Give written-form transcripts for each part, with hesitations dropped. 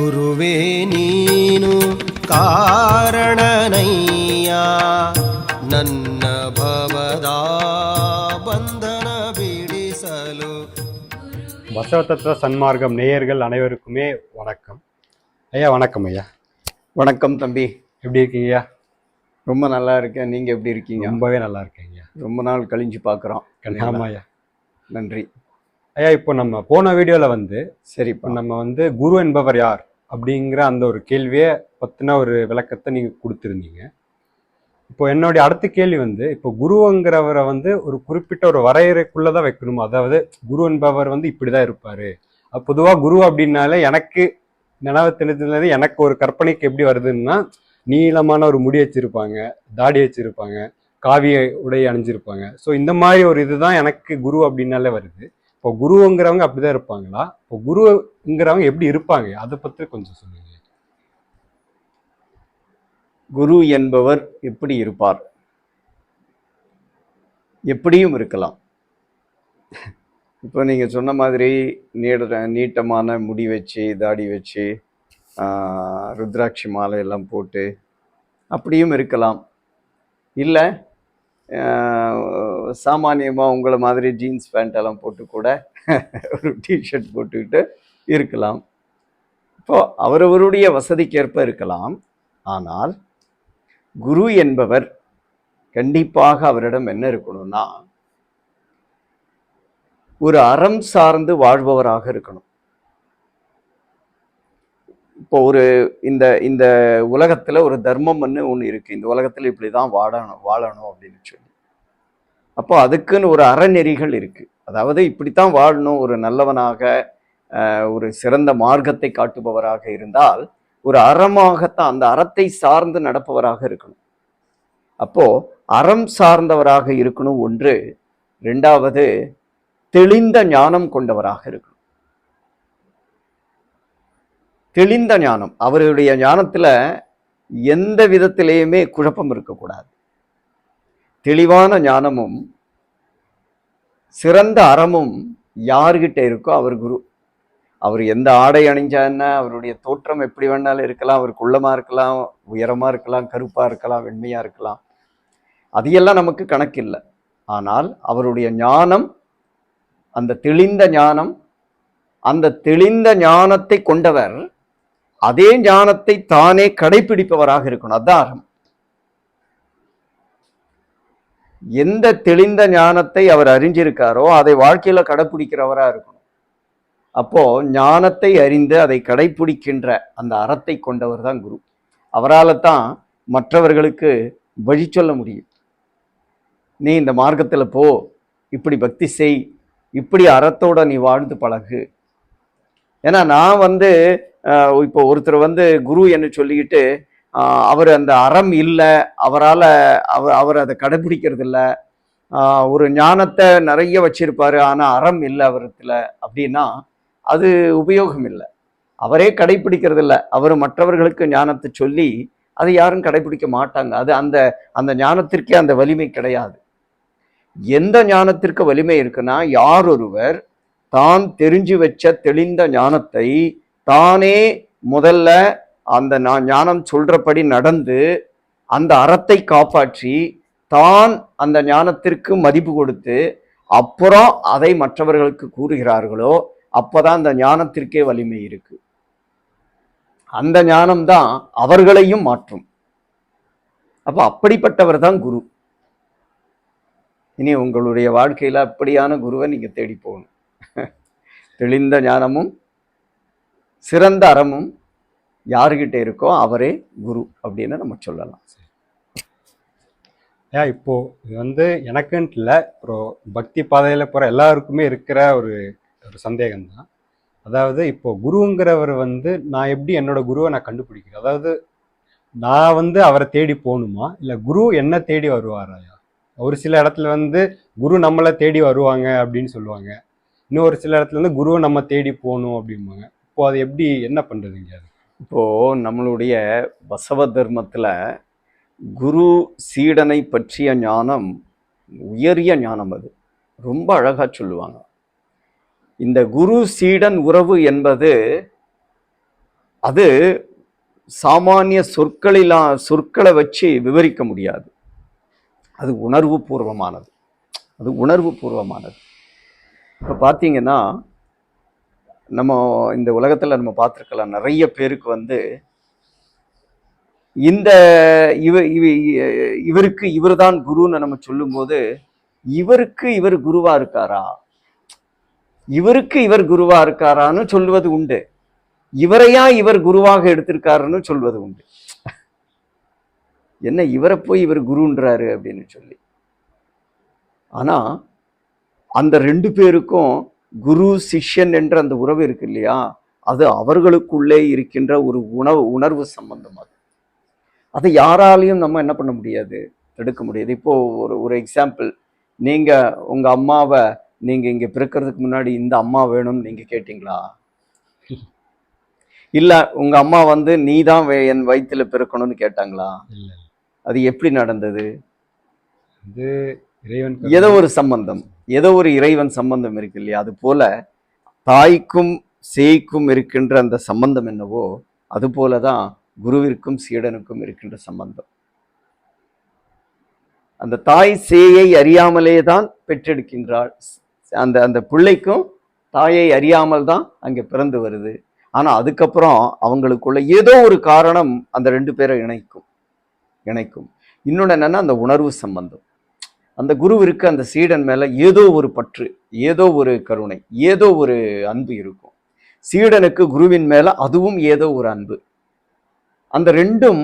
ಗುರುವೇ ನೀನು ಕಾರಣನಯ್ಯ ನನ್ನ ಭವದ ಬಂಧನ ಬಿಡಿಸಲು. பசவதத்துவ சன்மார்க்கம் நேயர்கள் அனைவருக்குமே வணக்கம். ஐயா வணக்கம். ஐயா வணக்கம் தம்பி, எப்படி இருக்கீங்க ஐயா? ரொம்ப நல்லா இருக்கேன். நீங்க எப்படி இருக்கீங்க? ரொம்பவே நல்லா இருக்கேன் ஐயா. ரொம்ப நாள் கழிஞ்சு பார்க்குறோம். ஆமாம் ஐயா, நன்றி ஐயா. இப்போ நம்ம போன வீடியோவில் சரிப்பா, நம்ம குரு என்பவர் யார் அப்படிங்கிற அந்த ஒரு கேள்வியை பற்றின ஒரு விளக்கத்தை நீங்கள் கொடுத்துருந்தீங்க. இப்போ என்னுடைய அடுத்த கேள்வி இப்போ குருங்கிறவரை ஒரு குறிப்பிட்ட ஒரு வரையறைக்குள்ளே தான் வைக்கணும். அதாவது குரு என்பவர் இப்படி தான் இருப்பார். பொதுவாக குரு அப்படின்னாலே எனக்கு நினைவு தெரிஞ்சது, எனக்கு ஒரு கற்பனைக்கு எப்படி வருதுன்னா, நீளமான ஒரு முடி வச்சிருப்பாங்க, தாடி வச்சிருப்பாங்க, காவிய உடை அணிஞ்சிருப்பாங்க. ஸோ இந்த மாதிரி ஒரு இதுதான் எனக்கு குரு அப்படின்னாலே வருது. இப்போ குருங்கிறவங்க அப்படிதான் இருப்பாங்களா? இப்போ குருங்கிறவங்க எப்படி இருப்பாங்க, அதை பற்றி கொஞ்சம் சொல்லுங்க. குரு என்பவர் எப்படி இருப்பார்? எப்படியும் இருக்கலாம். இப்போ நீங்கள் சொன்ன மாதிரி நீட்டமான முடி வச்சு, தாடி வச்சு, ருத்ராட்சி மாலை எல்லாம் போட்டு அப்படியும் இருக்கலாம். இல்லை சாமானியமாக உங்களை மாதிரி ஜீன்ஸ் பேண்ட் எல்லாம் போட்டு கூட ஒரு டிஷர்ட் போட்டுக்கிட்டு இருக்கலாம். இப்போ அவரவருடைய வசதிக்கேற்ப இருக்கலாம். ஆனால் குரு என்பவர் கண்டிப்பாக அவரிடம் என்ன இருக்கணும்னா, ஒரு அறம் சார்ந்து வாழ்பவராக இருக்கணும். இப்போ இந்த இந்த உலகத்துல ஒரு தர்மம்னு ஒன்று இருக்கு. இந்த உலகத்துல இப்படிதான் வாழணும் அப்படின்னு சொல்லி, அப்போ அதுக்குன்னு ஒரு அறநெறிகள் இருக்கு. அதாவது இப்படித்தான் வாழணும், ஒரு நல்லவனாக, ஒரு சிறந்த மார்க்கத்தை காட்டுபவராக இருந்தால் ஒரு அறமாகத்தான், அந்த அறத்தை சார்ந்து நடப்பவராக இருக்கணும். அப்போ அறம் சார்ந்தவராக இருக்கணும் ஒன்று. ரெண்டாவது, தெளிந்த ஞானம் கொண்டவராக இருக்கணும். தெளிந்த ஞானம், அவருடைய ஞானத்துல எந்த விதத்திலேயுமே குழப்பம் இருக்கக்கூடாது. தெளிவான ஞானமும் சிறந்த அறமும் யார்கிட்ட இருக்கோ அவர் குரு. அவர் எந்த ஆடை அணிஞ்சா என்ன, அவருடைய தோற்றம் எப்படி வேணாலும் இருக்கலாம், அவர் குள்ளமா இருக்கலாம், உயரமா இருக்கலாம், கருப்பா இருக்கலாம், வெண்மையா இருக்கலாம், அதையெல்லாம் நமக்கு கணக்கு இல்லை. ஆனால் அவருடைய ஞானம், அந்த தெளிந்த ஞானம், அந்த தெளிந்த ஞானத்தை கொண்டவர் அதே ஞானத்தை தானே கடைபிடிப்பவராக இருக்கணும். அதான் அறம். எந்த தெளிந்த ஞானத்தை அவர் அறிஞ்சிருக்காரோ அதை வாழ்க்கையில கடைபிடிக்கிறவரா இருக்கணும். அப்போ ஞானத்தை அறிந்து அதை கடைபிடிக்கின்ற அந்த அறத்தை கொண்டவர் தான் குரு. அவரால் தான் மற்றவர்களுக்கு வழி சொல்ல முடியும். நீ இந்த மார்க்கத்துல போ, இப்படி பக்தி செய், இப்படி அறத்தோட நீ வாழ்ந்து பழகு. ஏன்னா நான் இப்போ ஒருத்தர் குரு என்று சொல்லிக்கிட்டு அவர் அந்த அறம் இல்லை, அவர் அதை கடைபிடிக்கிறது இல்லை, ஒரு ஞானத்தை நிறைய வச்சிருப்பாரு ஆனா அறம் இல்லை அவரத்துல அப்படின்னா அது உபயோகம் இல்லை. அவரே கடைபிடிக்கிறது இல்லை, அவர் மற்றவர்களுக்கு ஞானத்தை சொல்லி அதை யாரும் கடைபிடிக்க மாட்டாங்க. அது அந்த அந்த ஞானத்திற்கே அந்த வலிமை கிடையாது. எந்த ஞானத்திற்கு வலிமை இருக்குன்னா, யார் ஒருவர் தான் தெரிஞ்சு வச்ச தெளிந்த ஞானத்தை தானே முதல்ல அந்த ஞானம் சொல்றபடி நடந்து அந்த அறத்தை காப்பாற்றி தான் அந்த ஞானத்திற்கு மதிப்பு கொடுத்து அப்புறம் அதை மற்றவர்களுக்கு கூறுகிறார்களோ அப்பதான் அந்த ஞானத்திற்கே வலிமை இருக்கு. அந்த ஞானம்தான் அவர்களையும் மாற்றும். அப்ப அப்படிப்பட்டவர் தான் குரு. இனி உங்களுடைய வாழ்க்கையில அப்படியான குருவை நீங்க தேடி போகணும். தெளிந்த ஞானமும் சிறந்த அறமும் யாருகிட்ட இருக்கோ அவரே குரு அப்படின்னு நம்ம சொல்லலாம். இப்போ இது எனக்குன்ட்டு இல்லை, அப்புறம் பக்தி பாதையில போற எல்லாருக்குமே இருக்கிற ஒரு சந்தேகம் தான். அதாவது இப்போ குருங்கிறவர் நான் எப்படி என்னோட குருவை நான் கண்டுபிடிக்கிறேன்? அதாவது நான் அவரை தேடி போகணுமா, இல்லை குரு என்ன தேடி வருவாராயா? ஒரு சில இடத்துல குரு நம்மளை தேடி வருவாங்க அப்படின்னு சொல்லுவாங்க. இன்னொரு சில இடத்துல குருவை நம்ம தேடி போகணும் அப்படிம்பாங்க. இப்போ அது எப்படி, என்ன பண்றதுங்க? அது இப்போ நம்மளுடைய பசவ தர்மத்துல குரு சீடனை பற்றிய ஞானம் உயரிய ஞானம். அது ரொம்ப அழகா சொல்லுவாங்க. இந்த குரு சீடன் உறவு என்பது அது சாமானிய சொற்களை வச்சு விவரிக்க முடியாது. அது உணர்வு பூர்வமானது. அது உணர்வு பூர்வமானது. இப்போ பார்த்தீங்கன்னா, நம்ம இந்த உலகத்தில் நம்ம பார்த்துருக்கலாம், நிறைய பேருக்கு வந்து இந்த இவருக்கு இவர் தான் குருன்னு நம்ம சொல்லும்போது, இவருக்கு இவர் குருவா இருக்காரா, இவருக்கு இவர் குருவா இருக்காரான்னு சொல்வது உண்டு. இவரையா இவர் குருவாக எடுத்திருக்காருன்னு சொல்வது உண்டு. என்ன இவரை போய் இவர் குருன்றாரு அப்படின்னு சொல்லி. ஆனா அந்த ரெண்டு பேருக்கும் குரு சிஷ்யன் என்ற அந்த உறவு இருக்கு இல்லையா, அது அவர்களுக்குள்ளே இருக்கின்ற ஒரு உணர்வு சம்பந்தம். அதை யாராலையும் நம்ம என்ன பண்ண முடியாது, தடுக்க முடியாது. இப்போ ஒரு எக்ஸாம்பிள், நீங்க உங்க அம்மாவை நீங்க இங்க பிறக்கிறதுக்கு முன்னாடி இந்த அம்மா வேணும்னு நீங்க கேட்டீங்களா? இல்ல உங்க அம்மா வந்து நீ தான் என் வயிற்றுல பிறக்கணும்னு கேட்டாங்களா? அது எப்படி நடந்தது? ஏதோ ஒரு சம்பந்தம், ஏதோ ஒரு இறைவன் சம்பந்தம் இருக்கு இல்லையா? அது போல தாய்க்கும் சேய்க்கும் இருக்கின்ற அந்த சம்பந்தம் என்னவோ, அது போலதான் குருவிற்கும் சீடனுக்கும் இருக்கின்ற சம்பந்தம். அந்த தாய் சேயை அறியாமலே தான் பெற்றெடுக்கின்றாள். அந்த அந்த பிள்ளைக்கும் தாயை அறியாமல் தான் அங்கே பிறந்து வருது. ஆனா அதுக்கப்புறம் அவங்களுக்குள்ள ஏதோ ஒரு காரணம் அந்த ரெண்டு பேரை இணைக்கும். இன்னொன்று என்னன்னா, அந்த உணர்வு சம்பந்தம். அந்த குருவிற்கு அந்த சீடன் மேல ஏதோ ஒரு பற்று, ஏதோ ஒரு கருணை, ஏதோ ஒரு அன்பு இருக்கும். சீடனுக்கு குருவின் மேல அதுவும் ஏதோ ஒரு அன்பு. அந்த ரெண்டும்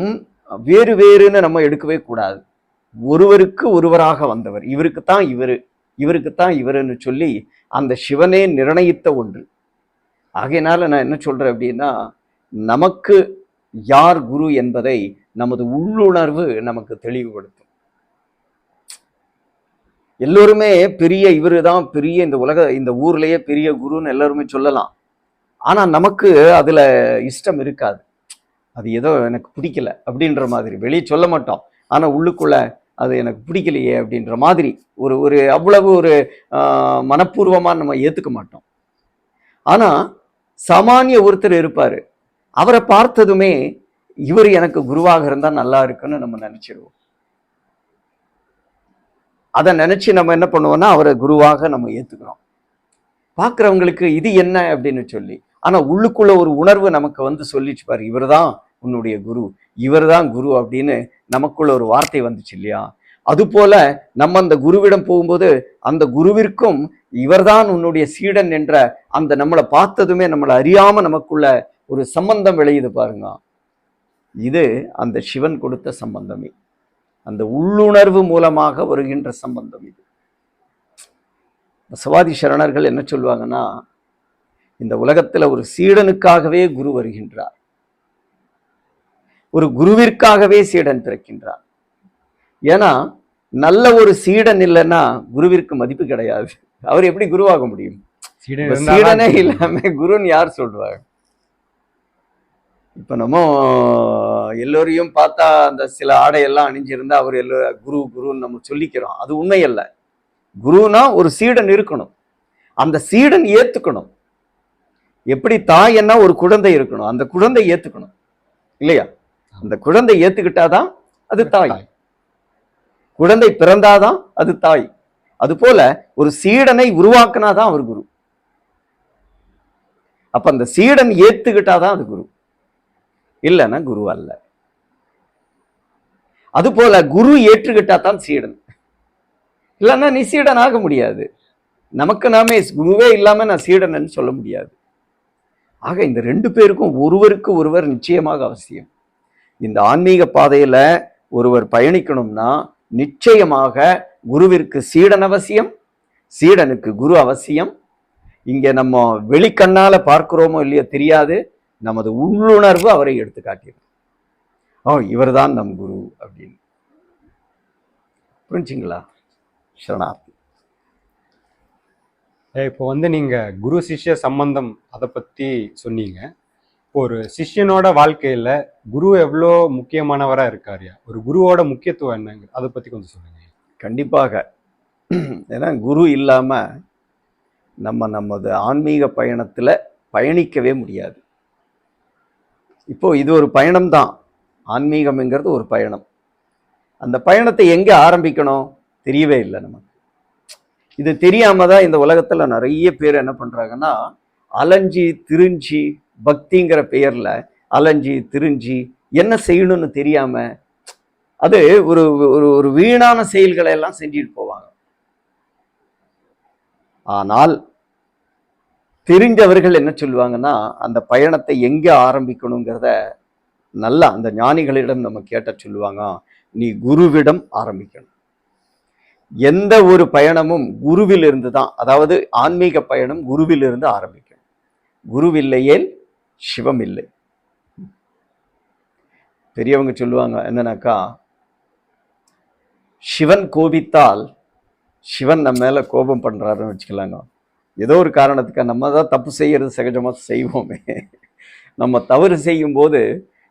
வேறு வேறுன்னு நம்ம எடுக்கவே கூடாது. ஒருவருக்கு ஒருவராக வந்தவர், இவருக்குத்தான் இவரு, இவருக்குத்தான் இவருன்னு சொல்லி அந்த சிவனே நிர்ணயித்த ஒன்று. ஆகையினால நான் என்ன சொல்றேன் அப்படின்னா, நமக்கு யார் குரு என்பதை நமது உள்ளுணர்வு நமக்கு தெளிவுபடுத்தும். எல்லோருமே பெரிய இவரு தான் பெரிய இந்த ஊர்லயே பெரிய குருன்னு எல்லாருமே சொல்லலாம். ஆனா நமக்கு அதுல இஷ்டம் இருக்காது. அது ஏதோ எனக்கு பிடிக்கல அப்படின்ற மாதிரி வெளியே சொல்ல மாட்டோம். ஆனா உள்ளுக்குள்ள அது எனக்கு பிடிக்கலையே அப்படின்ற மாதிரி ஒரு அவ்வளவு ஒரு மனப்பூர்வமா நம்ம ஏத்துக்க மாட்டோம். ஆனா சாமானிய ஒருத்தர் இருப்பாரு, அவரை பார்த்ததுமே இவர் எனக்கு குருவாக இருந்தா நல்லா இருக்குன்னு நம்ம நினைச்சிருவோம். அதை நினைச்சு நம்ம என்ன பண்ணுவோம்னா, அவரை குருவாக நம்ம ஏத்துக்கிறோம். பார்க்குறவங்களுக்கு இது என்ன அப்படின்னு சொல்லி. ஆனா உள்ளுக்குள்ள ஒரு உணர்வு நமக்கு வந்து சொல்லிச்சு பாரு, இவர் தான் உன்னுடைய குரு, இவர் தான் குரு அப்படின்னு நமக்குள்ள ஒரு வார்த்தை வந்துச்சு இல்லையா? அது போல நம்ம அந்த குருவிடம் போகும்போது அந்த குருவிற்கும் இவர்தான் உன்னுடைய சீடன் என்ற அந்த நம்மளை பார்த்ததுமே நம்மளை அறியாம நமக்குள்ள ஒரு சம்பந்தம் விளையுது பாருங்க. இது அந்த சிவன் கொடுத்த சம்பந்தமே, அந்த உள்ளுணர்வு மூலமாக வருகின்ற சம்பந்தம் இது. பசவாதி சரணர்கள் என்ன சொல்லுவாங்கன்னா, இந்த உலகத்துல ஒரு சீடனுக்காகவே குரு வருகின்றார், ஒரு குருவிற்காகவே சீடன் பிறக்கின்றார். ஏன்னா நல்ல ஒரு சீடன் இல்லைன்னா குருவிற்கு மதிப்பு கிடையாது. அவர் எப்படி குருவாக முடியும்? சீடனே இல்லாம குருன்னு யார் சொல்றாங்க? இப்ப நம்ம எல்லோரையும் பார்த்தா அந்த சில ஆடையெல்லாம் அணிஞ்சிருந்தா அவர் குரு குருன்னு நம்ம சொல்லிக்கிறோம். அது உண்மை அல்ல. குருனா ஒரு சீடன் இருக்கணும், அந்த சீடன் ஏத்துக்கணும். எப்படி தாய்னா ஒரு குழந்தை இருக்கணும், அந்த குழந்தை ஏத்துக்கணும் இல்லையா? அந்த குழந்தை ஏத்துக்கிட்டாதான் அது தாய். குழந்தை பிறந்தாதான் அது தாய். அது போல ஒரு சீடனை உருவாக்குனாதான் அவர் குரு. அப்ப அந்த சீடன் ஏத்துக்கிட்டாதான் அது குரு, இல்லைன்னா குரு அல்ல. அது போல குரு ஏற்றுக்கிட்டா தான் சீடன், இல்லைன்னா நீ சீடன் ஆக முடியாது. நமக்கு நாமே குருவே இல்லாம நான் சீடன்னு சொல்ல முடியாது. ஆக இந்த ரெண்டு பேருக்கும் ஒருவருக்கு ஒருவர் நிச்சயமாக அவசியம். இந்த ஆன்மீக பாதையில ஒருவர் பயணிக்கணும்னா நிச்சயமாக குருவிற்கு சீடன் அவசியம், சீடனுக்கு குரு அவசியம். இங்க நம்ம வெளிக்கண்ணால பார்க்கிறோமோ இல்லையோ தெரியாது, நமது உள்ளுணர்வு அவரை எடுத்து காட்டிடும். இவர் தான் நம் குரு அப்படின்னு. புரிஞ்சுங்களா? சரணார்த்தி. இப்போ வந்து நீங்க குரு சிஷ்ய சம்பந்தம் அதை பத்தி சொன்னீங்க. ஒரு சிஷ்யனோட வாழ்க்கையில குரு எவ்வளோ முக்கியமானவரா இருக்காருயா? ஒரு குருவோட முக்கியத்துவம் என்னங்க, அதை பத்தி கொஞ்சம் சொல்லுங்க. கண்டிப்பாக. ஏன்னா குரு இல்லாம நமது ஆன்மீக பயணத்துல பயணிக்கவே முடியாது. இப்போ இது ஒரு பயணம் தான். ஆன்மீகம்ங்கிறது ஒரு பயணம். அந்த பயணத்தை எங்க ஆரம்பிக்கணும் தெரியவே இல்லை நமக்கு. இது தெரியாம தான் இந்த உலகத்துல நிறைய பேர் என்ன பண்றாங்கன்னா, அலைஞ்சி திரிஞ்சி பக்திங்கிற பெயர்ல அலைஞ்சி திரிஞ்சி என்ன செய்யணும்னு தெரியாம அது ஒரு ஒரு ஒரு வீணான செயல்களை எல்லாம் செஞ்சுட்டு போவாங்க. ஆனால் தெரிஞ்சவர்கள் என்ன சொல்லுவாங்கன்னா, அந்த பயணத்தை எங்க ஆரம்பிக்கணுங்கிறத நல்லா அந்த ஞானிகளிடம் நம்ம கேட்ட சொல்லுவாங்க, நீ குருவிடம் ஆரம்பிக்கணும். எந்த ஒரு பயணமும் குருவிலிருந்து தான். அதாவது ஆன்மீக பயணம் குருவிலிருந்து ஆரம்பிக்கணும். குருவில்லையேல் சிவம் இல்லை. பெரியவங்க சொல்லுவாங்க என்னன்னாக்கா, சிவன் கோபித்தால் சிவன் நம்ம மேல கோபம் பண்றாருன்னு வச்சுக்கலாங்க. ஏதோ ஒரு காரணத்துக்கு நம்ம தான் தப்பு செய்யறது சகஜமா செய்வோமே. நம்ம தவறு செய்யும் போது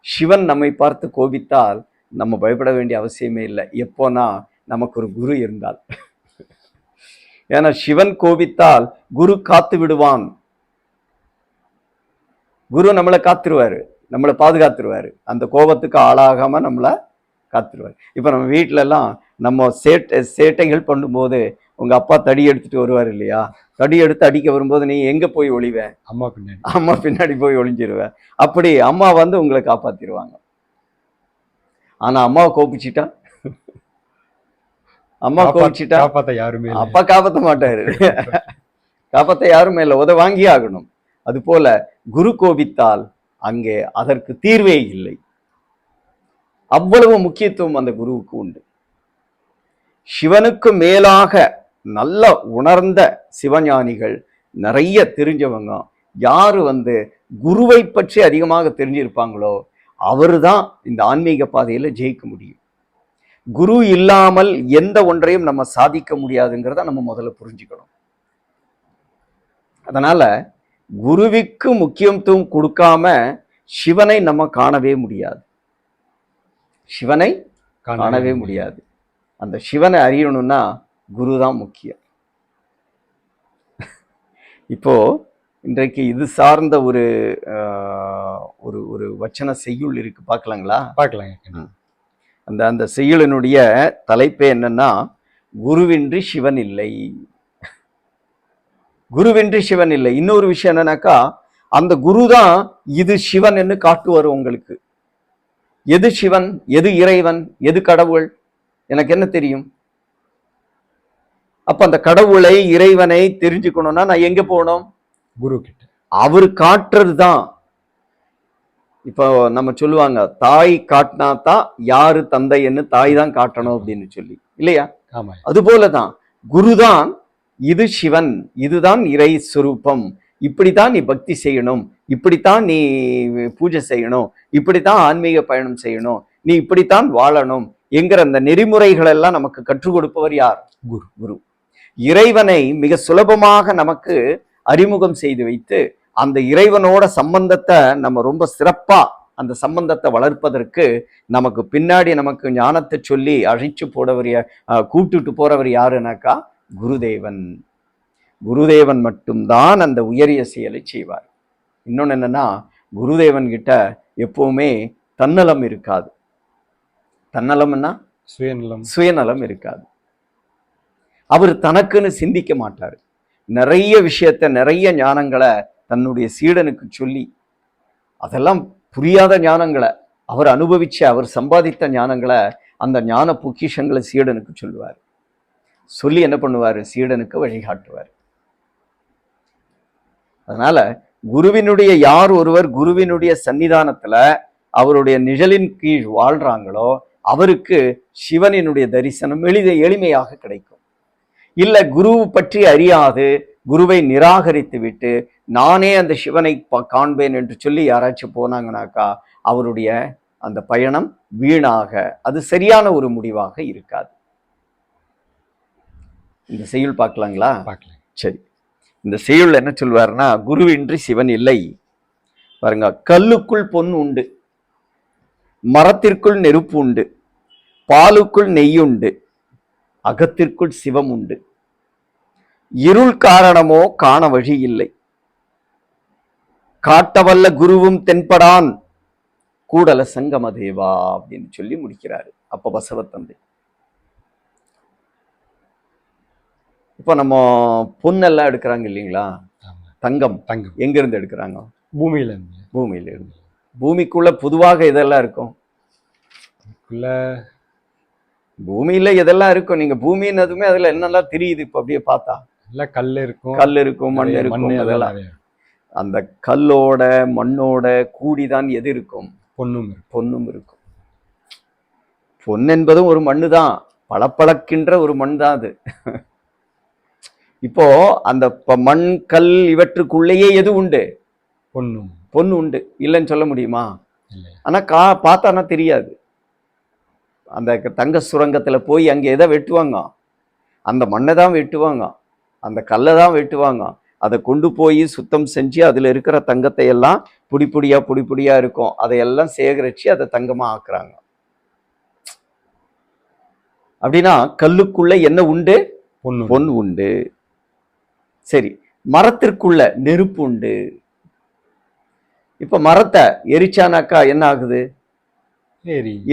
சிவன் நம்மை பார்த்து கோபித்தால் நம்ம பயப்பட வேண்டிய அவசியமே இல்லை. எப்போனா நமக்கு ஒரு குரு இருந்தால். ஏன்னா சிவன் கோபித்தால் குரு காத்து விடுவான். குரு நம்மளை காத்துருவாரு, நம்மளை பாதுகாத்துருவாரு, அந்த கோபத்துக்கு ஆளாகாம நம்மளை காத்துருவாரு. இப்ப நம்ம வீட்டுல எல்லாம் நம்ம சேட்டைகள் பண்ணும்போது உங்க அப்பா தடி எடுத்துட்டு வருவார் இல்லையா, தடி எடுத்து அடிக்க வரும்போது நீ எங்க போய் ஒளிவ? அம்மா பின்னாடி போய் ஒளிஞ்சிருவ. அப்படி அம்மா வந்து உங்களை காப்பாத்திடுவாங்க. ஆனா அம்மாவை கோபிச்சுட்டா, அம்மா கோபிச்சுட்டா அப்பா காப்பாற்ற மாட்டாரு. காப்பாற்ற யாருமே இல்லை, உத வாங்கி ஆகணும். அது போல குரு கோபித்தால் அங்கே அதற்கு தீர்வே இல்லை. அவ்வளவு முக்கியத்துவம் அந்த குருவுக்கு உண்டு. சிவனுக்கு மேலாக நல்ல உணர்ந்த சிவஞானிகள் நிறைய தெரிஞ்சவங்க யாரு வந்து குருவை பற்றி அதிகமாக தெரிஞ்சிருப்பாங்களோ அவருதான் இந்த ஆன்மீக பாதையில ஜெயிக்க முடியும். குரு இல்லாமல் எந்த ஒன்றையும் நம்ம சாதிக்க முடியாதுங்கிறத நம்ம முதல்ல புரிஞ்சுக்கணும். அதனால குருவிற்கு முக்கியத்துவம் கொடுக்காம சிவனை நம்ம காணவே முடியாது. சிவனை காணவே முடியாது. அந்த சிவனை அறியணும்னா குரு தான் முக்கியம். இப்போ இன்றைக்கு இது சார்ந்த ஒரு ஒரு வச்சன செய்யுள் இருக்கு, பார்க்கலாங்களா? பார்க்கலாங்க. அந்த செய்யுளினுடைய தலைப்பே என்னன்னா, குருவின்றி சிவன் இல்லை. குருவின்றி சிவன் இல்லை. இன்னொரு விஷயம் என்னன்னாக்கா, அந்த குரு தான் இது சிவன் என்று காட்டுவார் உங்களுக்கு. எது சிவன், எது இறைவன், எது கடவுள் எனக்கு என்ன தெரியும்? அப்ப அந்த கடவுளை இறைவனை தெரிஞ்சுக்கணும்னா நான் எங்க போகணும்? குரு கிட்ட. அவரு காட்டுறது தான். இப்போ நம்ம சொல்லுவாங்க, தாய் காட்டினா தான் யாரு தந்தைன்னு தாய் தான் காட்டணும் அப்படின்னு சொல்லி, இல்லையா? அது போலதான் குருதான் இது சிவன், இதுதான் இறை சுரூபம், இப்படித்தான் நீ பக்தி செய்யணும், இப்படித்தான் நீ பூஜை செய்யணும், இப்படித்தான் ஆன்மீக பயணம் செய்யணும், நீ இப்படித்தான் வாழணும் என்கிற அந்த நெறிமுறைகள் எல்லாம் நமக்கு கற்றுக் கொடுப்பவர் யார்? குரு. குரு இறைவனை மிக சுலபமாக நமக்கு அறிமுகம் செய்து வைத்து அந்த இறைவனோட சம்பந்தத்தை நம்ம ரொம்ப சிறப்பா அந்த சம்பந்தத்தை வளர்ப்பதற்கு நமக்கு பின்னாடி நமக்கு ஞானத்தை சொல்லி அழைச்சு போடவர் கூப்பிட்டுட்டு போறவர் யாருனாக்கா குருதேவன். குருதேவன் மட்டும்தான் அந்த உயரிய செயலை செய்வார். இன்னொன்னு என்னன்னா, குருதேவன் கிட்ட எப்பவுமே தன்னலம் இருக்காது. தன்னலம்னா சுயநலம் இருக்காது. அவர் தனக்குன்னு சிந்திக்க மாட்டார். நிறைய விஷயத்த, நிறைய ஞானங்களை தன்னுடைய சீடனுக்கு சொல்லி, அதெல்லாம் புரியாத ஞானங்களை அவர் அனுபவிச்ச, அவர் சம்பாதித்த ஞானங்களை, அந்த ஞான பொக்கிஷங்களை சீடனுக்கு சொல்லுவார். சொல்லி என்ன பண்ணுவார்? சீடனுக்கு வழிகாட்டுவார். அதனால குருவினுடைய யார் ஒருவர் குருவினுடைய சன்னிதானத்துல அவருடைய நிழலின் கீழ் வாழ்றாங்களோ அவருக்கு சிவனினுடைய தரிசனம் எளிமையாக கிடைக்கும். இல்ல குரு பற்றி அறியாது குருவை நிராகரித்து விட்டு நானே அந்த சிவனை காண்பேன் என்று சொல்லி யாராச்சும் போனாங்கனாக்கா அவருடைய அந்த பயணம் வீணாக, அது சரியான ஒரு முடிவாக இருக்காது. இந்த செய்யுள் பார்க்கலாங்களா? பார்க்கலாம். சரி, இந்த செய்யுள் என்ன சொல்வாருன்னா, குருவின்றி சிவன் இல்லை. பாருங்க, கல்லுக்குள் பொன் உண்டு, மரத்திற்குள் நெருப்பு உண்டு, பாலுக்குள் நெய்யுண்டு, அகத்திற்குள் சிவம் உண்டு. இருள் காரணமோ காண வழி இல்லை. காட்டவல்ல குருவும் தென்படான், கூடல சங்கம தேவா அப்படின்னு சொல்லி முடிக்கிறாரு அப்ப பசவத்தந்தை. இப்போ நம்ம பொண்ணெல்லாம் எடுக்கிறாங்க இல்லைங்களா, ஆமா. தங்கம் தங்கம் எங்க இருந்து எடுக்கிறாங்க? பூமியில இருந்து. பூமியில இருந்து. பூமிக்குள்ள பொதுவாக இதெல்லாம் இருக்கும். உள்ள பூமியில எதெல்லாம் இருக்கும்? நீங்க பூமின்னதுமே அதுல என்னெல்லாம் தெரியுது இப்ப அப்படியே பார்த்தா? இல்ல கல் இருக்கும், கல் இருக்கும், மண் நிறைய இருக்கும், மண்ணு அதெல்லாம். நிறைய அந்த கல்லோட மண்ணோட கூடிதான் எது இருக்கும்? பொண்ணும் இருக்கும். பொன்னும் இருக்கும். பொன் என்பதும் ஒரு மண்ணு தான், பளபளக்கின்ற ஒரு மண் தான் அது. இப்போ அந்த மண் கல் இவற்றுக்குள்ளேயே எது உண்டு? பொண்ணும். பொண்ணு உண்டு, இல்லைன்னு சொல்ல முடியுமா? இல்லை. ஆனா பார்த்தானா தெரியாது. அந்த தங்க சுரங்கத்துல போய் அங்க எதை வெட்டுவாங்க? அந்த மண்ணை தான் வெட்டுவாங்க, அந்த கல்லை தான் வெட்டுவாங்க. அதை கொண்டு போய் சுத்தம் செஞ்சு அதுல இருக்கிற தங்கத்தை எல்லாம் புடி புடியா இருக்கும், அதையெல்லாம் சேகரிச்சு அதை தங்கமா ஆக்குறாங்க. அப்படின்னா கல்லுக்குள்ள என்ன உண்டு? பொன் உண்டு. சரி, மரத்திற்குள்ள நெருப்பு உண்டு. இப்ப மரத்தை எரிச்சானாக்கா என்ன ஆகுது?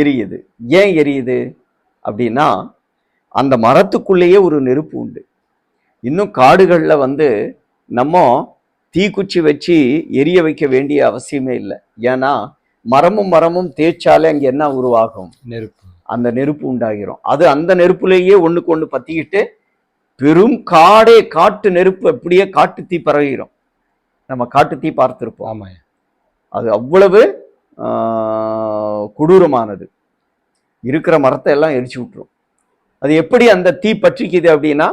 எரியுது. ஏன் எரியுது அப்படின்னா அந்த மரத்துக்குள்ளேயே ஒரு நெருப்பு உண்டு. இன்னும் காடுகள்ல நம்ம தீக்குச்சி வச்சு எரிய வைக்க வேண்டிய அவசியமே இல்லை. ஏன்னா மரமும் தேய்ச்சாலே அங்க என்ன உருவாகும்? நெருப்பு. அந்த நெருப்பு உண்டாகிரும். அது அந்த நெருப்புலேயே ஒண்ணுக்கு ஒண்ணு பத்திக்கிட்டு பெரும் காட்டு நெருப்பு அப்படியே காட்டு தீ பரவிடும். நம்ம காட்டு தீ பார்த்திருப்போம். ஆமா. அது அவ்வளவு கொடூரமானது. இருக்கிற மரத்தை எல்லாம் எரிச்சு விட்டுரும். அது எப்படி அந்த தீ பற்றிக்குது அப்படின்னா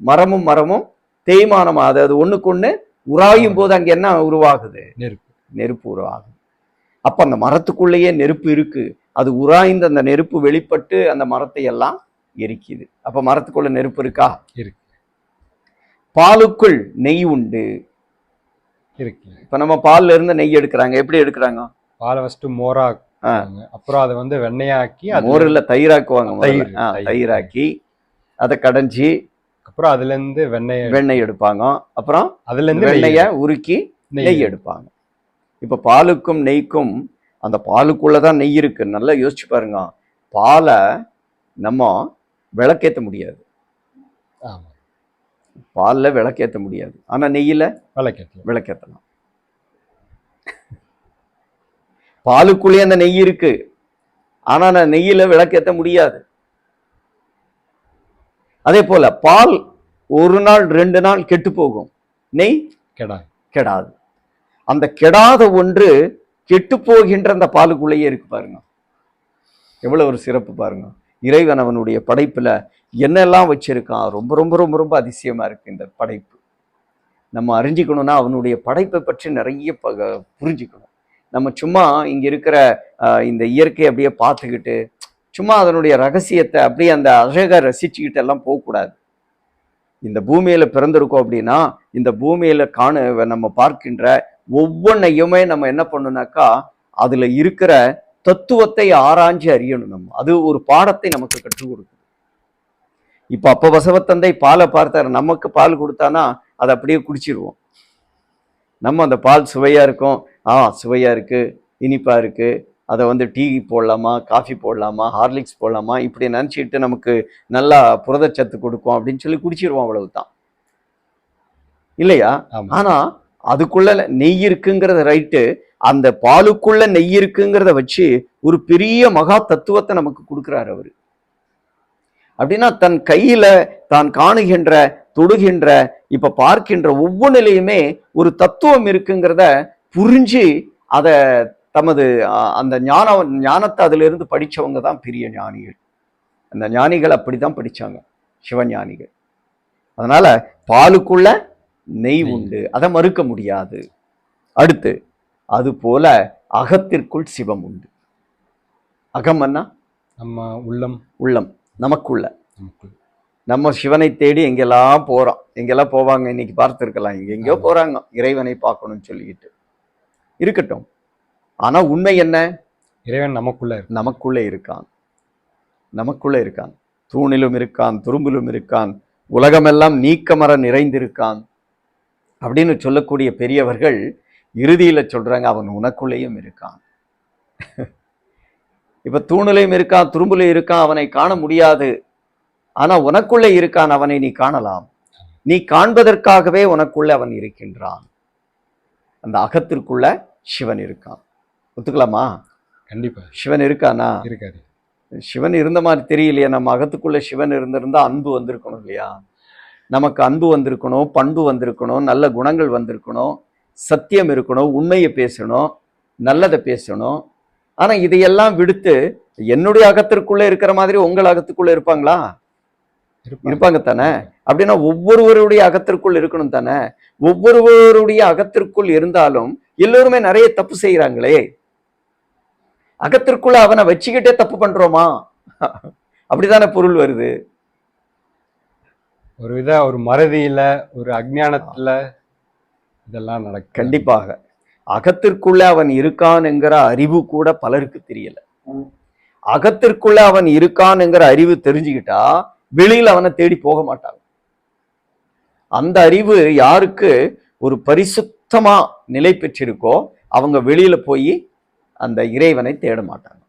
மரமும் தேய்மானமா, அதாவது ஒண்ணுக்கு ஒண்ணு உராயும் போது அங்க என்ன உருவாகுது? நெருப்பு உருவாகுது. அப்ப அந்த மரத்துக்குள்ளேயே நெருப்பு இருக்கு. அது உராய்ந்து அந்த நெருப்பு வெளிப்பட்டு அந்த மரத்தை எல்லாம் எரிக்குது. அப்ப மரத்துக்குள்ள நெருப்பு இருக்கா? இருக்கு. பாலுக்குள் நெய் உண்டு. இருக்கு. இப்ப நம்ம பால்ல இருந்து நெய் எடுக்கிறாங்க. எப்படி எடுக்கிறாங்க? பாலை ஃபர்ஸ்ட் மோரா, அப்புறம் அதை வெண்ணையாக்கி, மோர் இல்ல தயிராக்குவாங்க. தயிராக்கி அதை கடைஞ்சி அப்புறம் அதுல இருந்து வெண்ணெய் எடுப்பாங்க. அப்புறம் அதுல இருந்து வெண்ணெய உருக்கி நெய் எடுப்பாங்க. இப்ப பாலுக்கும் நெய்க்கும், அந்த பாலுக்குள்ளதான் நெய் இருக்கு. நல்லா யோசிச்சு பாருங்க. பாலை நம்ம விளக்கேற்ற முடியாது. பால்ல விளக்கேற்ற முடியாது. ஆனா நெய்யில விளக்கேற்றலாம். பாலுக்குள்ளேயே அந்த நெய் இருக்கு, ஆனா நெய்யில விளக்கேற்ற முடியாது. அதே போல பால் 1 நாள் 2 நாள் கெட்டு போகும், நெய் கெடாது. அந்த கெடாத ஒன்று கெட்டு போகின்ற அந்த பாலுக்குள்ளேயே இருக்கு. பாருங்க எவ்வளவு ஒரு சிறப்பு பாருங்க. இறைவன் அவனுடைய படைப்புல என்னெல்லாம் வச்சிருக்கான். ரொம்ப ரொம்ப ரொம்ப ரொம்ப அதிசயமா இருக்கு இந்த படைப்பு. நம்ம அறிஞ்சிக்கணும்னா அவனுடைய படைப்பை பற்றி நிறைய புரிஞ்சுக்கணும். நம்ம சும்மா இங்க இருக்கிற இந்த இயற்கையை அப்படியே பார்த்துக்கிட்டு சும்மா அதனுடைய ரகசியத்தை அப்படியே அந்த அழகை ரசிச்சுக்கிட்டு எல்லாம் போகக்கூடாது. இந்த பூமியில பிறந்திருக்கோம் அப்படின்னா இந்த பூமியில நம்ம பார்க்கின்ற ஒவ்வொன்றையுமே நம்ம என்ன பண்ணணும்னாக்கா அதுல இருக்கிற தத்துவத்தை ஆராய்ஞ்சு அறியணும். நம்ம அது ஒரு பாடத்தை நமக்கு கற்றுக் கொடுக்குது. இப்ப அப்ப பசவத்தந்தை பாலை பார்த்தாரு. நமக்கு பால் கொடுத்தானா அதை அப்படியே குடிச்சிருவோம். நம்ம அந்த பால் சுவையா இருக்கும், சுவையா இருக்கு, இனிப்பா இருக்கு, அதை டீ போடலாமா, காஃபி போடலாமா, ஹார்லிக்ஸ் போடலாமா, இப்படி நினச்சிட்டு நமக்கு நல்லா புரதச்சத்து கொடுக்கும் அப்படின்னு சொல்லி குடிச்சிருவோம். அவ்வளவுதான் இல்லையா? ஆனா அதுக்குள்ள நெய் இருக்குங்கிறத ரைட்டு, அந்த பாலுக்குள்ள நெய் இருக்குங்கிறத வச்சு ஒரு பெரிய மகா தத்துவத்தை நமக்கு கொடுக்குறாரு அவரு. அப்படின்னா தன் கையில தான் காணுகின்ற, தொடுகின்ற, இப்ப பார்க்கின்ற ஒவ்வொன்றிலையுமே ஒரு தத்துவம் இருக்குங்கிறத புரிஞ்சு அதை தமது அந்த ஞானத்தை அதுல இருந்து படிச்சவங்க தான் பெரிய ஞானிகள். அந்த ஞானிகள் அப்படிதான் படிச்சாங்க, சிவஞானிகள். அதனால பாலுக்குள்ள நெய் உண்டு, அதை மறுக்க முடியாது. அடுத்து அது போல அகத்திற்குள் சிவம் உண்டு. அகம்னா நம்ம உள்ளம், நமக்குள்ள. நம்ம சிவனை தேடி எங்கெல்லாம் போறோம், எங்கெல்லாம் போவாங்க, இன்னைக்கு பார்த்திருக்கலாம், எங்கெங்கயோ போறாங்க இறைவனை பார்க்கணும்னு சொல்லிக்கிட்டு. இருக்கட்டும், ஆனா உண்மை என்ன? இறைவன் நமக்குள்ளே இருக்கான். தூணிலும் இருக்கான், துரும்பிலும் இருக்கான், உலகமெல்லாம் நீக்கமர நிறைந்திருக்கான் அப்படின்னு சொல்லக்கூடிய பெரியவர்கள் இறுதியில சொல்றாங்க அவன் உனக்குள்ளேயும் இருக்கான். இப்ப தூணுலையும் இருக்கான், துரும்புலையும் இருக்கான், அவனை காண முடியாது. ஆனா உனக்குள்ளே இருக்கான், அவனை நீ காணலாம். நீ காண்பதற்காகவே உனக்குள்ள அவன் இருக்கின்றான். அந்த அகத்திற்குள்ள சிவன் இருக்கான். ஒத்துக்கலாமா? கண்டிப்பா சிவன் இருக்கானா? இருக்காரு. சிவன் இருந்த மாதிரி தெரியலையா? நம்ம அகத்துக்குள்ள சிவன் இருந்திருந்தா அன்பு வந்திருக்கணும் இல்லையா? நமக்கு அன்பு வந்திருக்கணும், பண்பு வந்திருக்கணும், நல்ல குணங்கள் வந்திருக்கணும், சத்தியம் இருக்கணும், உண்மையை பேசணும், நல்லதை பேசணும். ஆனா இதையெல்லாம் விடுத்து என்னுடைய அகத்திற்குள்ள இருக்கிற மாதிரி உங்கள் அகத்துக்குள்ள இருப்பாங்களா? இருப்பாங்க தானே? அப்படின்னா ஒவ்வொருவருடைய அகத்திற்குள் இருக்கணும் தானே? ஒவ்வொருவருடைய அகத்திற்குள் இருந்தாலும் எல்லோருமே நிறைய தப்பு செய்யறாங்களே. அகத்திற்குள்ள அவனை வச்சுக்கிட்டே தப்பு பண்றோமா? அப்படித்தானே பொருள் வருது. ஒரு மறதியில, ஒரு அஜ்ஞானத்துல இதெல்லாம் நடக்கும். கண்டிப்பாக அகத்திற்குள்ள அவன் இருக்கான் என்கிற அறிவு கூட பலருக்கு தெரியல. அகத்திற்குள்ள அவன் இருக்கான் என்கிற அறிவு தெரிஞ்சுக்கிட்டா வெளியில அவனை தேடி போக மாட்டாங்க. அந்த அறிவு யாருக்கு ஒரு பரிசுத்தமா நிலை பெற்றிருக்கோ அவங்க வெளியில போய் அந்த இறைவனை தேட மாட்டாங்க.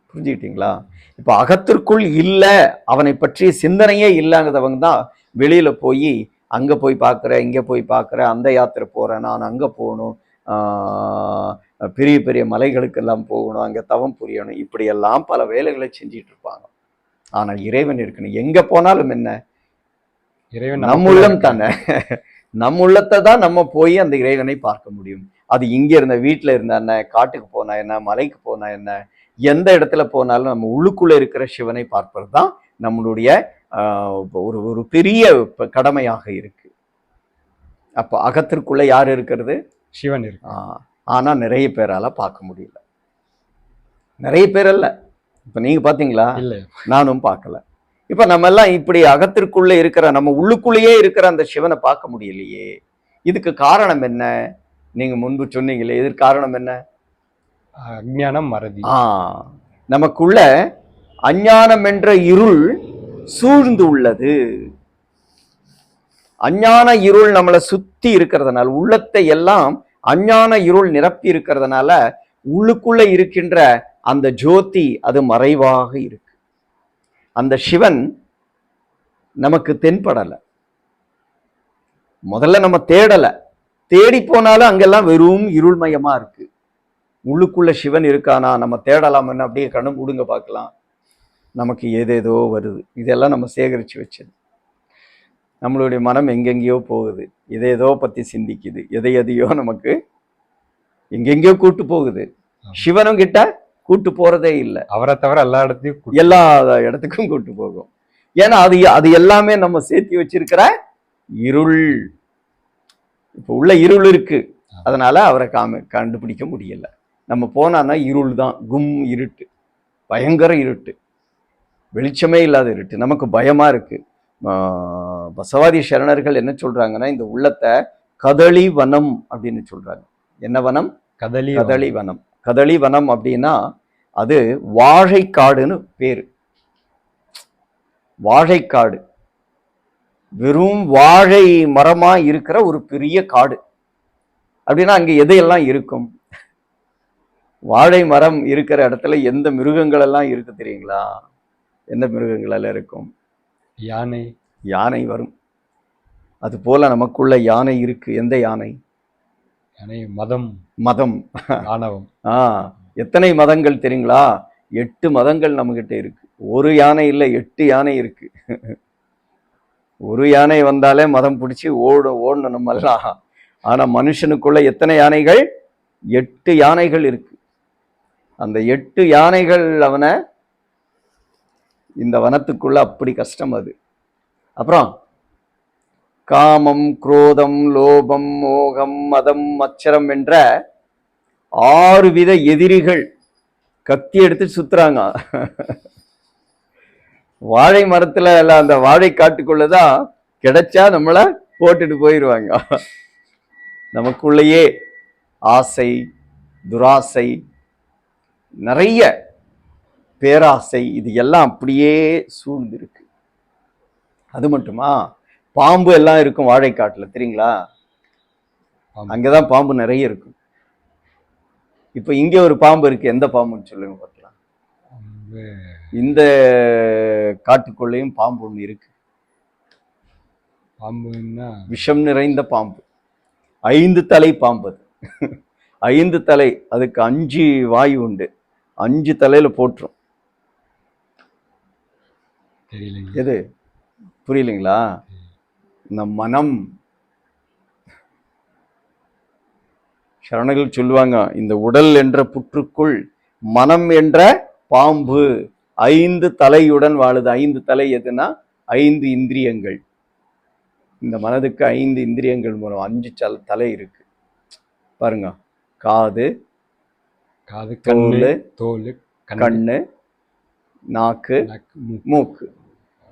புரிஞ்சுக்கிட்டீங்களா? இப்ப அகத்திற்குள் இல்ல, அவனை பற்றிய சிந்தனையே இல்லைங்கிறவங்க தான் வெளியில போய் அங்க போய் பார்க்குறேன், இங்க போய் பார்க்குறேன், அந்த யாத்திரை போறேன், நான் அங்க போகணும், பெரிய பெரிய மலைகளுக்கெல்லாம் போகணும், அங்க தவம் புரியணும், இப்படியெல்லாம் பல வேலைகளை செஞ்சிட்டு இருப்பாங்க. ஆனால் இறைவன் இருக்கணும். எங்க போனாலும் என்ன, இறைவன் நம் உள்ளம் தானே. நம் உள்ளத்தை தான் நம்ம போய் அந்த இறைவனை பார்க்க முடியும். அது இங்க இருந்த வீட்டுல இருந்தா என்ன, காட்டுக்கு போனா என்ன, மலைக்கு போனா என்ன, எந்த இடத்துல போனாலும் நம்ம உள்ளுக்குள்ள இருக்கிற சிவனை பார்ப்பது தான் நம்மளுடைய ஒரு ஒரு பெரிய கடமையாக இருக்கு. அப்போ அகத்திற்குள்ள யார் இருக்கிறது? சிவன் இருக்கு. ஆனா நிறைய பேரால பார்க்க முடியல. நிறைய பேர் அல்ல. இப்ப நீங்க பாத்தீங்களா? இல்ல, நானும் பார்க்கல. இப்ப நம்ம எல்லாம் இப்படி அகத்திற்குள்ள இருக்கிற, நம்ம உள்ளுக்குள்ளேயே இருக்கிற அந்த சிவனை பார்க்க முடியலையே. இதுக்கு காரணம் என்ன? நீங்க முன்பு சொன்னீங்களே, இதற்கு காரணம் என்ன? அஞ்ஞானம், மறதி. நமக்குள்ள அஞ்ஞானம் என்ற இருள் சூழ்ந்து உள்ளது. அஞ்ஞான இருள் நம்மளை சுத்தி இருக்கிறதுனால, உள்ளத்தை எல்லாம் அஞ்ஞான இருள் நிரப்பி இருக்கிறதுனால உள்ளுக்குள்ள இருக்கின்ற அந்த ஜோதி அது மறைவாக இருக்கு. அந்த சிவன் நமக்கு தென்படல. முதல்ல நம்ம தேடல, தேடி போனாலும் அங்கெல்லாம் வெறும் இருள்மயமா இருக்கு. உள்ளுக்குள்ள சிவன் இருக்கானா நம்ம தேடலாம், என்ன அப்படியே கண்ணு மூடுங்க பார்க்கலாம், நமக்கு ஏதேதோ வருது. இதெல்லாம் நம்ம சேகரிச்சு வச்சது. நம்மளுடைய மனம் எங்கெங்கேயோ போகுது, எதேதோ பத்தி சிந்திக்குது, எதையோ நமக்கு எங்கெங்கேயோ கூட்டு போகுது. சிவனும் கிட்ட கூட்டு போறதே இல்லை. அவரை தவிர எல்லா இடத்துக்கும் கூட்டு போகும். ஏன்னா அது எல்லாமே நம்ம சேர்த்தி வச்சிருக்கிற இருள். இப்ப உள்ள இருள் இருக்கு, அதனால அவரை கண்டுபிடிக்க முடியல. நம்ம போனான்னா இருள் தான், கும் இருட்டு, பயங்கர இருட்டு, வெளிச்சமே இல்லாத இருட்டு, நமக்கு பயமா இருக்கு. பசவாதி சரணர்கள் என்ன சொல்றாங்கன்னா, இந்த உள்ளத்தை கதளி வனம் அப்படின்னு சொல்றாங்க. என்ன வனம்? கதளி வனம். கதளி வனம் அப்படின்னா அது வாழைக்காடுன்னு பேரு. வாழைக்காடு, வெறும் வாழை மரமா இருக்கிற ஒரு பெரிய காடு. அப்படின்னா அங்க எதையெல்லாம் இருக்கும்? வாழை மரம் இருக்கிற இடத்துல எந்த மிருகங்கள் எல்லாம் இருக்கு தெரியுங்களா? எந்த மிருகங்கள் எல்லாம் இருக்கும்? யானை வரும். அது போல நமக்குள்ள யானை இருக்கு. எந்த யானை? மதம், ஆணவம். எத்தனை மதங்கள் தெரியுங்களா? 8 மதங்கள் நம்ம கிட்ட இருக்கு. ஒரு யானை இல்லை, 8 யானை இருக்கு. ஒரு யானை வந்தாலே மதம் பிடிச்சி ஓடணும் நம்ம எல்லாம். ஆனா மனுஷனுக்குள்ள எத்தனை யானைகள்? 8 யானைகள் இருக்கு. அந்த 8 யானைகள் அவனை இந்த வனத்துக்குள்ள அப்படி கஷ்டம். அது அப்புறம் காமம், குரோதம், லோபம், மோகம், மதம், மச்சரம் என்ற 6 வித எதிரிகள் கத்தி எடுத்து சுத்துறாங்க. வாழை மரத்துல அந்த வாழை காட்டுக்குள்ளதான் கிடைச்சா நம்மள போட்டுட்டு போயிடுவாங்க. நமக்குள்ளேயே ஆசை, துராசை, நிறைய பேராசை, இது எல்லாம் அப்படியே சூழ்ந்திருக்கு. அது மட்டுமா, பாம்பு எல்லாம் இருக்கும் வாழைக்காட்டுல, தெரியுங்களா? அங்கதான் பாம்பு நிறைய இருக்கும். இப்போ இங்கே ஒரு பாம்பு இருக்கு, எந்த பாம்புன்னு சொல்லுங்க பார்க்கலாம். இந்த காட்டுக்குள்ளேயும் பாம்பு ஒன்று இருக்கு. பாம்புன்னா விஷம் நிறைந்த பாம்பு, 5 தலை பாம்பு அது. 5 தலை, அதுக்கு 5 வாயு உண்டு, 5 தலையில போட்டுரும். தெரியல. எது புரியலைங்களா? இந்த மனம். சரணர்கள் சொல்லுவாங்க, இந்த உடல் என்ற புற்றுக்குள் மனம் என்ற பாம்பு 5 தலையுடன் வாழுது. 5 தலை எதுனா 5 இந்திரியங்கள். இந்த மனதுக்கு 5 இந்திரியங்கள் மூலம் 5 தலை இருக்கு பாருங்க. காது, தோல், கண்ணு, நாக்கு, மூக்கு.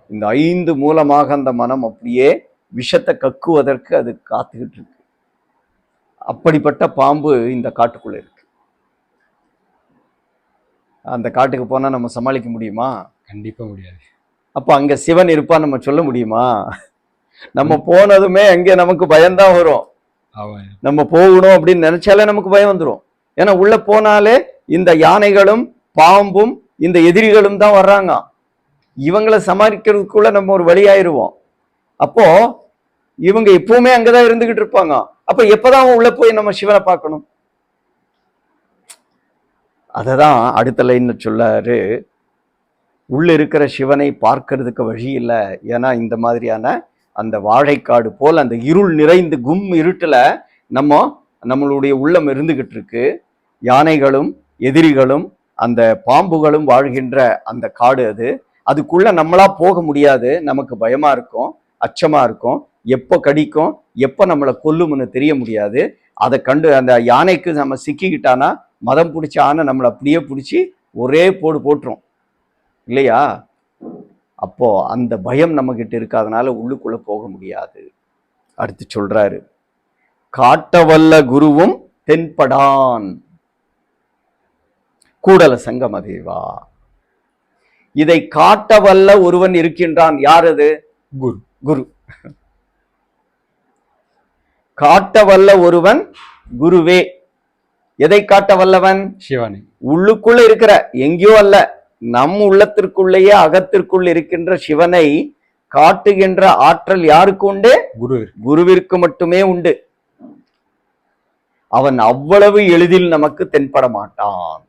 இந்த 5 மூலமாக அந்த மனம் அப்படியே விஷத்தை கக்குவதற்கு அது காத்துக்கிட்டு இருக்கு. அப்படிப்பட்ட பாம்பு இந்த காட்டுக்குள்ள இருக்கு. அந்த காட்டுக்கு போனா நம்ம சமாளிக்க முடியுமா? கண்டிப்பா முடியாது. அப்ப அங்க சிவன் இருப்பான்னு நம்ம சொல்ல முடியுமா? நம்ம போனதுமே அங்கே நமக்கு பயம்தான் வரும். நம்ம போகணும் அப்படின்னு நினைச்சாலே நமக்கு பயம் வந்துடும். ஏன்னா உள்ள போனாலே இந்த யானைகளும் பாம்பும் இந்த எதிரிகளும் தான் வர்றாங்க. இவங்களை சமாளிக்கிறதுக்குள்ள நம்ம ஒரு வழியாயிருவோம். அப்போ இவங்க எப்பவுமே அங்கதான் இருந்துகிட்டு இருப்பாங்க. அப்ப எப்பதான் உள்ள போய் நம்ம சிவனை பார்க்கணும்? அததான் அடுத்த லைன்ல சொல்லாரு, உள்ள இருக்கிற சிவனை பார்க்கறதுக்கு வழி இல்லை. ஏன்னா இந்த மாதிரியான அந்த வாழைக்காடு போல் அந்த இருள் நிறைந்து கும் இருட்டுல நம்மளுடைய உள்ளம் இருந்துகிட்டு இருக்கு. யானைகளும் எதிரிகளும் அந்த பாம்புகளும் வாழ்கின்ற அந்த காடு அது. அதுக்குள்ள நம்மளா போக முடியாது. நமக்கு பயமா இருக்கும், அச்சமா இருக்கும். எப்போ கடிக்கும், எப்போ நம்மளை கொல்லும்னு தெரிய முடியாது. அதை கண்டு அந்த யானைக்கு நம்ம சிக்கிக்கிட்டானா மதம் பிடிச்ச ஆனை நம்மளை அப்படியே பிடிச்சி ஒரே போட்டுரும் இல்லையா? அப்போ அந்த பயம் நம்ம கிட்ட இருக்காதனால உள்ளுக்குள்ள போக முடியாது. அடுத்து சொல்றாரு, காட்டவல்ல குருவும் தென்படான் கூடல சங்கமதேவா. இதை காட்டவல்ல ஒருவன் இருக்கின்றான். யார் அது? குரு. குரு காட்டவல்ல ஒருவன் குருவே. எதை காட்ட வல்லவன்? சிவனை. உள்ளுக்குள்ள இருக்கிற, எங்கேயோ அல்ல, நம் உள்ளத்திற்குள்ளேயே அகத்திற்குள் இருக்கின்ற சிவனை காட்டுகின்ற ஆற்றல் யாருக்கு உண்டு? குருவிற்கு மட்டுமே உண்டு. அவன் அவ்வளவு எளிதில் நமக்கு தென்பட மாட்டான்.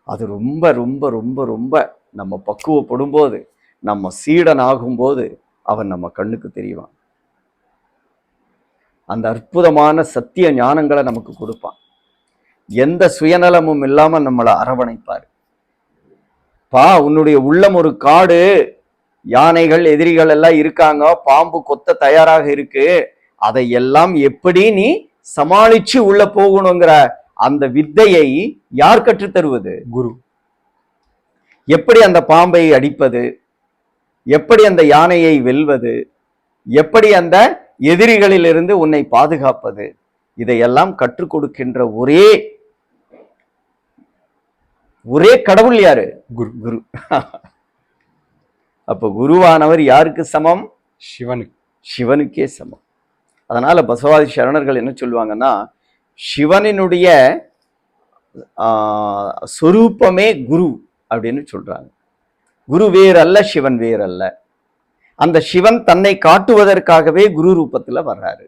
அது ரொம்ப ரொம்ப ரொம்ப ரொம்ப நம்ம பக்குவப்படும் போது, நம்ம சீடன் ஆகும் போது அவன் நம்ம கண்ணுக்கு தெரிவான். அந்த அற்புதமான சத்திய ஞானங்களை நமக்கு கொடுப்பான். எந்த சுயநலமும் இல்லாம நம்மளை அரவணைப்பார். உன்னுடைய உள்ளம் ஒரு காடு, யானைகள் எதிரிகள் எல்லாம் இருக்காங்க, பாம்பு கொத்த தயாராக இருக்கு. அதையெல்லாம் எப்படி நீ சமாளிச்சு உள்ள போகணுங்கிற அந்த வித்தையை யார் கற்றுத் தருவது? குரு. எப்படி அந்த பாம்பை அடிப்பது, எப்படி அந்த யானையை வெல்வது, எப்படி அந்த எதிரிகளிலிருந்து உன்னை பாதுகாப்பது, இதையெல்லாம் கற்றுக் கொடுக்கின்ற ஒரே கடவுள் யாரு? குரு. குரு. அப்ப குருவானவர் யாருக்கு சமம்? சிவனுக்கு. சிவனுக்கே சமம். அதனால பசவாதி சரணர்கள் என்ன சொல்லுவாங்கன்னா, சிவனினுடைய சொரூபமே குரு அப்படின்னு சொல்றாங்க. குரு வேறல்ல, சிவன் வேறல்ல. அந்த சிவன் தன்னை காட்டுவதற்காகவே குரு ரூபத்துல வர்றாரு.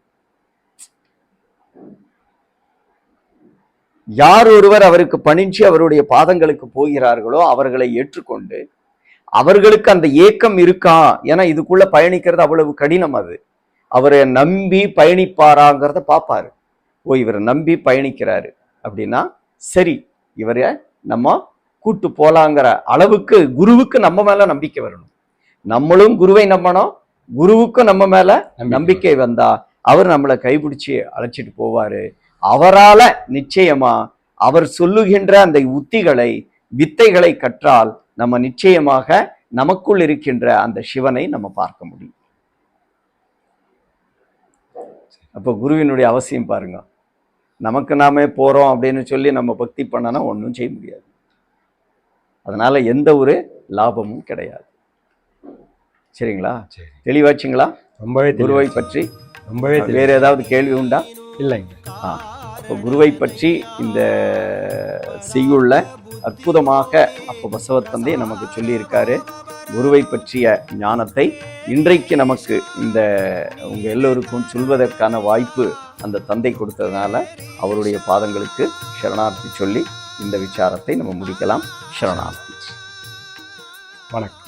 யார் ஒருவர் அவருக்கு பணிஞ்சு அவருடைய பாதங்களுக்கு போகிறார்களோ அவர்களை ஏற்றுக்கொண்டு, அவர்களுக்கு அந்த ஏக்கம் இருக்கா, ஏன்னா இதுக்குள்ள பயணிக்கிறது அவ்வளவு கடினம். அது அவரை நம்பி பயணிப்பாராங்கிறத பார்ப்பாரு. இவரை நம்பி பயணிக்கிறாரு அப்படின்னா சரி, இவரை நம்ம கூட்டு போலாங்கிற அளவுக்கு குருவுக்கு நம்ம மேல நம்பிக்கை வரணும். நம்மளும் குருவை நம்பணும், குருவுக்கும் நம்ம மேல நம்பிக்கை வந்தா அவர் நம்மளை கைப்பிடிச்சு அழைச்சிட்டு போவாரு. அவரால நிச்சயமா அவர் சொல்லுகின்ற அந்த உத்திகளை வித்தைகளை கற்றால் நம்ம நிச்சயமாக நமக்குள் இருக்கின்ற அந்த சிவனை நம்ம பார்க்க முடியும். அப்போ குருவினுடைய அவசியம் பாருங்க. நமக்கு நாமே போறோம் அப்படின்னு சொல்லி நம்ம பக்தி பண்ணனா ஒன்றும் செய்ய முடியாது. அதனால எந்த ஒரு லாபமும் கிடையாது. சரிங்களா? தெளிவாச்சுங்களா? ரொம்பவே குருவை பற்றி ரொம்பவே. வேற ஏதாவது கேள்வி உண்டா? இல்லைங்க. இப்போ குருவை பற்றி இந்த செய்யுள்ள அற்புதமாக அப்போ பசவத் தந்தை நமக்கு சொல்லியிருக்காரு. குருவை பற்றிய ஞானத்தை இன்றைக்கு நமக்கு இந்த உங்கள் எல்லோருக்கும் சொல்வதற்கான வாய்ப்பு அந்த தந்தை கொடுத்ததுனால அவருடைய பாதங்களுக்கு சரணார்த்தி சொல்லி இந்த விசாரத்தை நம்ம முடிக்கலாம். சரணார்த்தி. வணக்கம்.